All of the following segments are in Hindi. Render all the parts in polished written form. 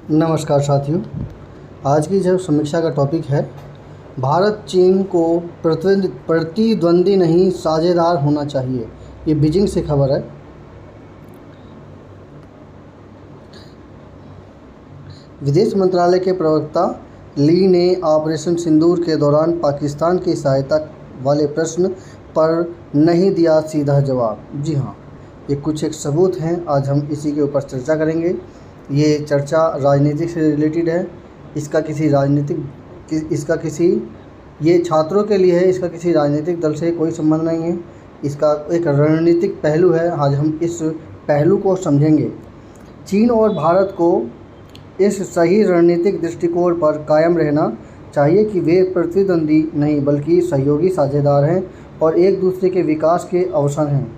नमस्कार साथियों। आज की जो समीक्षा का टॉपिक है, भारत चीन को प्रतिद्वंदी नहीं साझेदार होना चाहिए। ये बीजिंग से खबर है। विदेश मंत्रालय के प्रवक्ता ली ने ऑपरेशन सिंदूर के दौरान पाकिस्तान की सहायता वाले प्रश्न पर नहीं दिया सीधा जवाब। जी हाँ, ये कुछ एक सबूत हैं। आज हम इसी के ऊपर चर्चा करेंगे। ये चर्चा राजनीति से रिलेटेड है। ये छात्रों के लिए है। इसका किसी राजनीतिक दल से कोई संबंध नहीं है। इसका एक रणनीतिक पहलू है। आज हम इस पहलू को समझेंगे। चीन और भारत को इस सही रणनीतिक दृष्टिकोण पर कायम रहना चाहिए कि वे प्रतिद्वंदी नहीं बल्कि सहयोगी साझेदार हैं और एक दूसरे के विकास के अवसर हैं,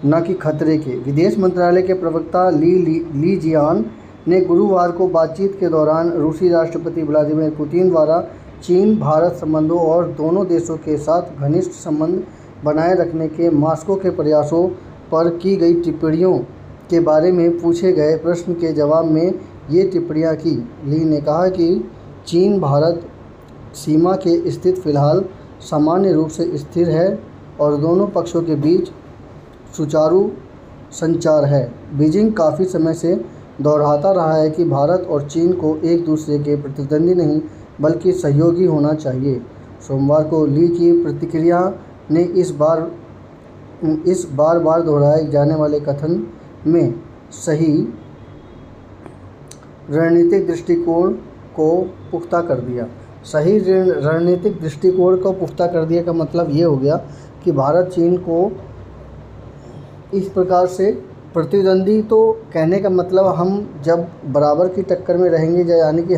न कि खतरे के। विदेश मंत्रालय के प्रवक्ता ली जियान ने गुरुवार को बातचीत के दौरान रूसी राष्ट्रपति व्लादिमीर पुतिन द्वारा चीन भारत संबंधों और दोनों देशों के साथ घनिष्ठ संबंध बनाए रखने के मॉस्को के प्रयासों पर की गई टिप्पणियों के बारे में पूछे गए प्रश्न के जवाब में ये टिप्पणियां की। ली ने कहा कि चीन भारत सीमा के स्थिति फ़िलहाल सामान्य रूप से स्थिर है और दोनों पक्षों के बीच सुचारू संचार है। बीजिंग काफ़ी समय से दोहराता रहा है कि भारत और चीन को एक दूसरे के प्रतिद्वंदी नहीं बल्कि सहयोगी होना चाहिए। सोमवार को ली की प्रतिक्रिया ने इस बार दोहराए जाने वाले कथन में सही रणनीतिक दृष्टिकोण को पुख्ता कर दिया। सही रणनीतिक दृष्टिकोण को पुख्ता कर दिया का मतलब ये हो गया कि भारत चीन को इस प्रकार से प्रतिद्वंदी, तो कहने का मतलब हम जब बराबर की टक्कर में रहेंगे, यानी कि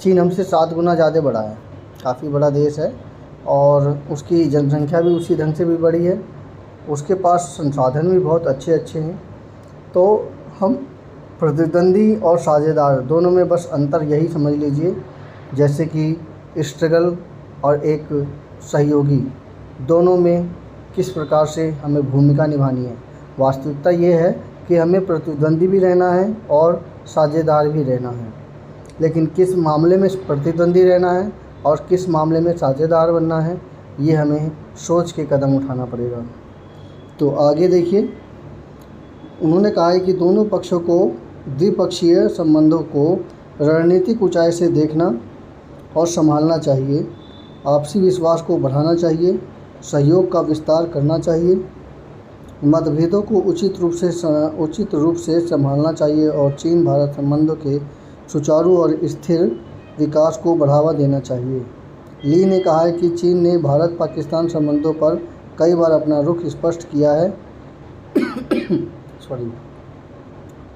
चीन हमसे 7 गुना ज़्यादा बड़ा है, काफ़ी बड़ा देश है और उसकी जनसंख्या भी उसी ढंग से भी बड़ी है, उसके पास संसाधन भी बहुत अच्छे हैं। तो हम प्रतिद्वंदी और साझेदार दोनों में बस अंतर यही समझ लीजिए, जैसे कि स्ट्रगल और एक सहयोगी, दोनों में किस प्रकार से हमें भूमिका निभानी है। वास्तविकता ये है कि हमें प्रतिद्वंदी भी रहना है और साझेदार भी रहना है, लेकिन किस मामले में प्रतिद्वंदी रहना है और किस मामले में साझेदार बनना है, ये हमें सोच के कदम उठाना पड़ेगा। तो आगे देखिए, उन्होंने कहा है कि दोनों पक्षों को द्विपक्षीय संबंधों को रणनीतिक ऊंचाई से देखना और संभालना चाहिए, आपसी विश्वास को बढ़ाना चाहिए, सहयोग का विस्तार करना चाहिए, मतभेदों को उचित रूप से संभालना चाहिए और चीन भारत संबंधों के सुचारू और स्थिर विकास को बढ़ावा देना चाहिए। ली ने कहा है कि चीन ने भारत पाकिस्तान संबंधों पर कई बार अपना रुख स्पष्ट किया है।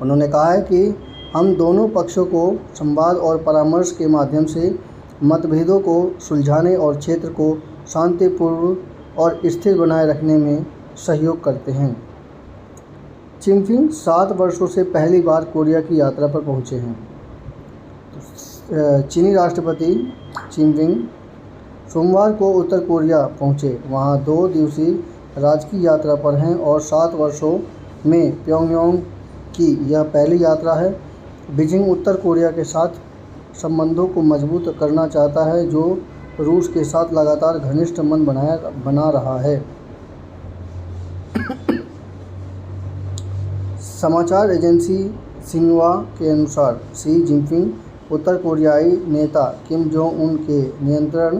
उन्होंने कहा है कि हम दोनों पक्षों को संवाद और परामर्श के माध्यम से मतभेदों को सुलझाने और क्षेत्र को शांतिपूर्ण और स्थिर बनाए रखने में सहयोग करते हैं। चिनफिंग 7 वर्षों से पहली बार कोरिया की यात्रा पर पहुंचे हैं। चीनी राष्ट्रपति चिनफिंग सोमवार को उत्तर कोरिया पहुंचे। वहां 2 दिवसीय राजकीय यात्रा पर हैं और 7 वर्षों में प्योंगयांग की यह पहली यात्रा है। बीजिंग उत्तर कोरिया के साथ संबंधों को मजबूत करना चाहता है, जो रूस के साथ लगातार घनिष्ठ संबंध बना रहा है। समाचार एजेंसी सिन्हुआ के अनुसार शी जिनपिंग उत्तर कोरियाई नेता किम जोंग उन के निमंत्रण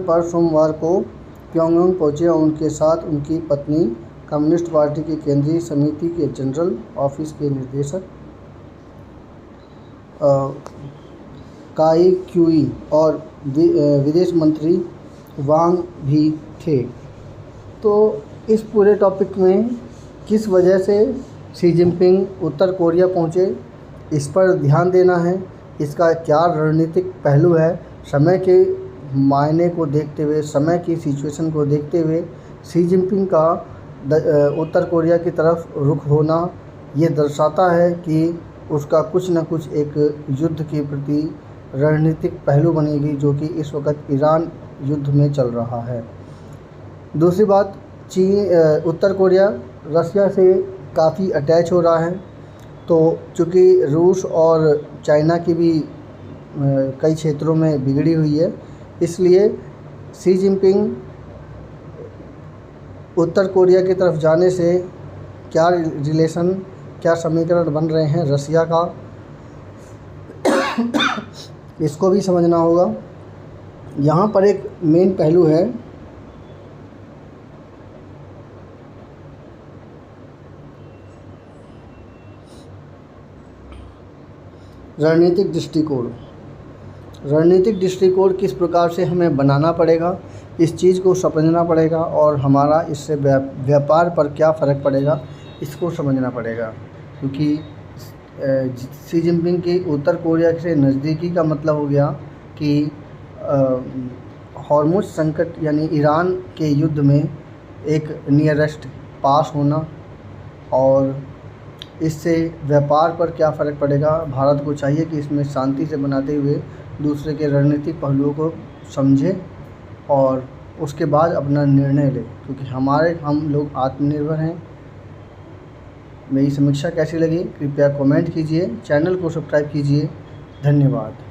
पर सोमवार को प्योंगयांग पहुंचे और उनके साथ उनकी पत्नी, कम्युनिस्ट पार्टी की केंद्रीय समिति के जनरल ऑफिस के निदेशक काई क्यूई और विदेश मंत्री वांग भी थे। तो इस पूरे टॉपिक में किस वजह से शी जिनपिंग उत्तर कोरिया पहुंचे, इस पर ध्यान देना है। इसका क्या रणनीतिक पहलू है, समय के मायने को देखते हुए, समय की सिचुएशन को देखते हुए शी जिनपिंग का उत्तर कोरिया की तरफ रुख होना, ये दर्शाता है कि उसका कुछ न कुछ एक युद्ध के प्रति रणनीतिक पहलू बनेगी, जो कि इस वक्त ईरान युद्ध में चल रहा है। दूसरी बात, उत्तर कोरिया रसिया से काफ़ी अटैच हो रहा है, तो चूँकि रूस और चाइना की भी कई क्षेत्रों में बिगड़ी हुई है, इसलिए शी जिनपिंग उत्तर कोरिया की तरफ जाने से क्या रिलेशन, क्या समीकरण बन रहे हैं रसिया का, इसको भी समझना होगा। यहाँ पर एक मेन पहलू है रणनीतिक दृष्टिकोण। रणनीतिक दृष्टिकोण किस प्रकार से हमें बनाना पड़ेगा, इस चीज़ को समझना पड़ेगा और हमारा इससे व्यापार पर क्या फ़र्क पड़ेगा इसको समझना पड़ेगा। क्योंकि शी जिनपिंग की उत्तर कोरिया से नज़दीकी का मतलब हो गया कि हॉर्मुज़ संकट यानी ईरान के युद्ध में एक नियरेस्ट पास होना, और इससे व्यापार पर क्या फ़र्क पड़ेगा। भारत को चाहिए कि इसमें शांति से बनाते हुए दूसरे के रणनीतिक पहलुओं को समझे और उसके बाद अपना निर्णय ले, क्योंकि हम लोग आत्मनिर्भर हैं। मेरी समीक्षा कैसी लगी कृपया कमेंट कीजिए, चैनल को सब्सक्राइब कीजिए। धन्यवाद।